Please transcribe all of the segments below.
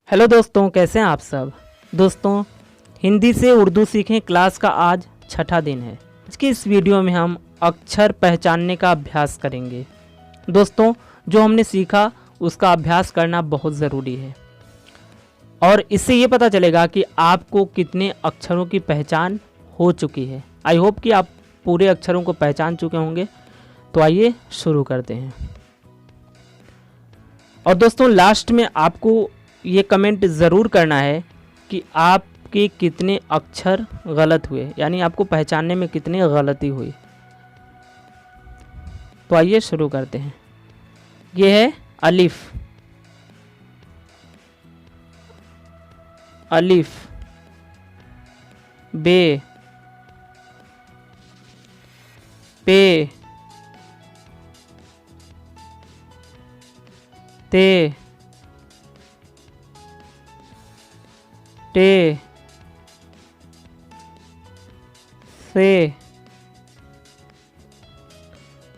Hello दोस्तों, कैसे हैं आप सब। दोस्तों, हिंदी से उर्दू सीखें क्लास का आज छठा दिन है। आज की इस वीडियो में हम अक्षर पहचानने का अभ्यास करेंगे। दोस्तों, जो हमने सीखा उसका अभ्यास करना बहुत ज़रूरी है और इससे ये पता चलेगा कि आपको कितने अक्षरों की पहचान हो चुकी है। आई होप कि आप पूरे अक्षरों को पहचान चुके होंगे। तो आइए शुरू करते हैं। और दोस्तों, लास्ट में आपको ये कमेंट ज़रूर करना है कि आपके कितने अक्षर गलत हुए, यानी आपको पहचानने में कितनी गलती हुई। तो आइए शुरू करते हैं। ये है अलिफ, अलिफ, बे, पे, ते, टे, से,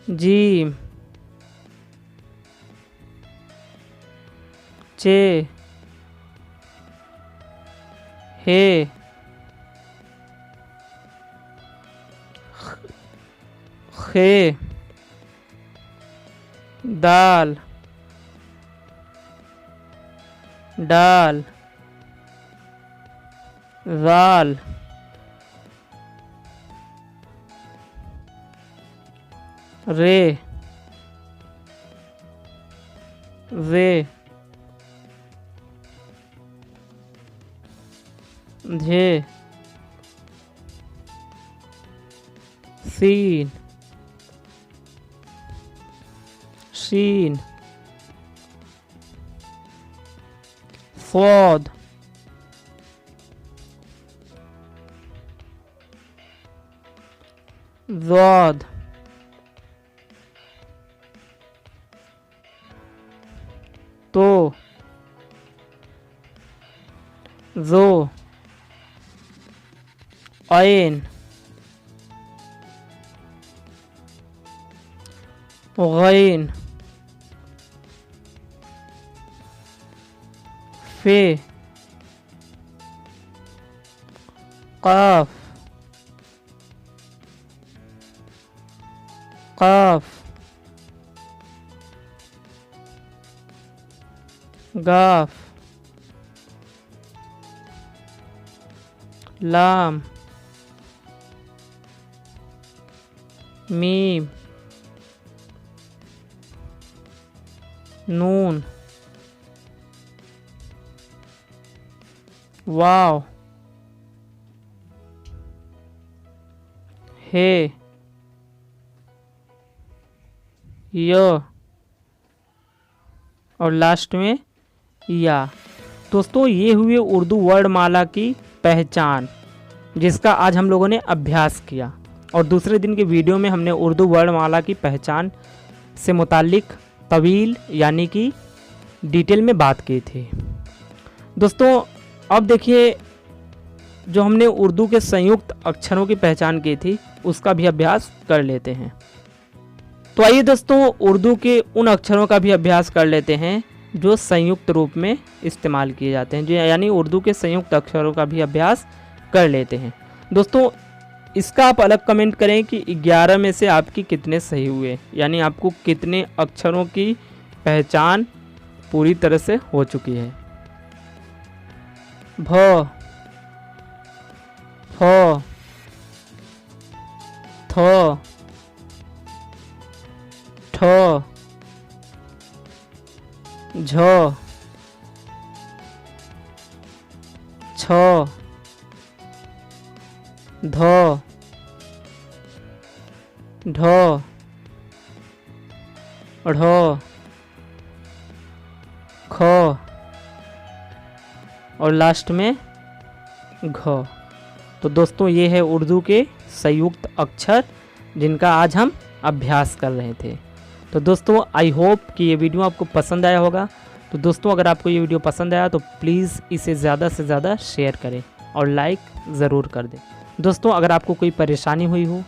जीम, चे, हे, खे, दाल, डाल, वाल, रे, वे, झे, सीन, शीन, फौद, ज़ाद, तो, ज़ो, ऐन, गैन, फे, काफ, काफ, गाफ, लाम, मीम, नून, वाव, हे, य और लास्ट में या। दोस्तों, ये हुए उर्दू वर्णमाला की पहचान, जिसका आज हम लोगों ने अभ्यास किया। और दूसरे दिन के वीडियो में हमने उर्दू वर्णमाला की पहचान से मुताल्लिक तवील यानी कि डिटेल में बात की थी। दोस्तों, अब देखिए, जो हमने उर्दू के संयुक्त अक्षरों की पहचान की थी उसका भी अभ्यास कर लेते हैं। तो आइए दोस्तों, उर्दू के उन अक्षरों का भी अभ्यास कर लेते हैं जो संयुक्त रूप में इस्तेमाल किए जाते हैं, जो यानी उर्दू के संयुक्त अक्षरों का भी अभ्यास कर लेते हैं। दोस्तों, इसका आप अलग कमेंट करें कि 11 में से आपकी कितने सही हुए, यानी आपको कितने अक्षरों की पहचान पूरी तरह से हो चुकी है। भ, फ, थ, ठ, झ, छ, ध, ढ, ढ़, ख और लास्ट में घ। तो दोस्तों, ये है उर्दू के संयुक्त अक्षर जिनका आज हम अभ्यास कर रहे थे। तो दोस्तों, आई होप कि ये वीडियो आपको पसंद आया होगा। तो दोस्तों, अगर आपको ये वीडियो पसंद आया तो प्लीज़ इसे ज़्यादा से ज़्यादा शेयर करें और लाइक ज़रूर कर दें। दोस्तों, अगर आपको कोई परेशानी हुई हो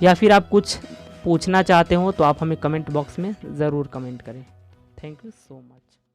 या फिर आप कुछ पूछना चाहते हो तो आप हमें कमेंट बॉक्स में ज़रूर कमेंट करें। Thank you so much.